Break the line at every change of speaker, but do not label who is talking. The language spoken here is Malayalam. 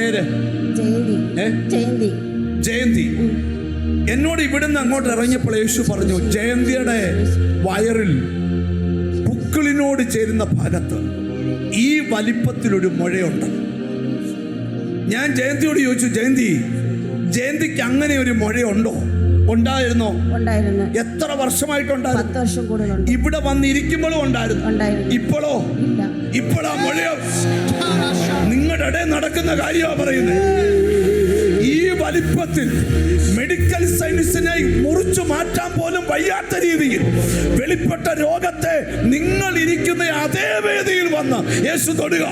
പേര് ജയന്തി. എന്നോട് ഇവിടുന്ന് അങ്ങോട്ട് ഇറങ്ങിയപ്പോൾ യേശു പറഞ്ഞു, ജയന്തിയുടെ വയറിൽ പുക്കിളിനോട് ചേരുന്ന ഭാഗത്ത് ഈ വലിപ്പത്തിലൊരു മുഴയുണ്ട്. ഞാൻ ജയന്തിയോട് ചോദിച്ചു, ജയന്തിക്ക് അങ്ങനെ ഒരു മുഴയുണ്ടോ? ഉണ്ടായിരുന്നോ? എത്ര വർഷമായിട്ടുണ്ടായിരുന്നു?
10 വർഷം കൂടുതൽ.
ഇവിടെ വന്നിരിക്കുമ്പോഴും ഉണ്ടായിരുന്നു. ഇപ്പോഴാ മുഴയോ? നിങ്ങളുടെ ഇടയിൽ നടക്കുന്ന കാര്യമാണ് പറയുന്നത്. ഈ വലിപ്പത്തിൽ മെഡിക്കൽ സയൻസിനെ മുറിച്ചു മാറ്റാൻ പോലും വയ്യാത്ത രീതിയിൽ വെളിപ്പെട്ട രോഗത്തെ നിങ്ങൾ ഇരിക്കുന്ന അതേ വേദിയിൽ വന്ന് യേശു തൊടുക.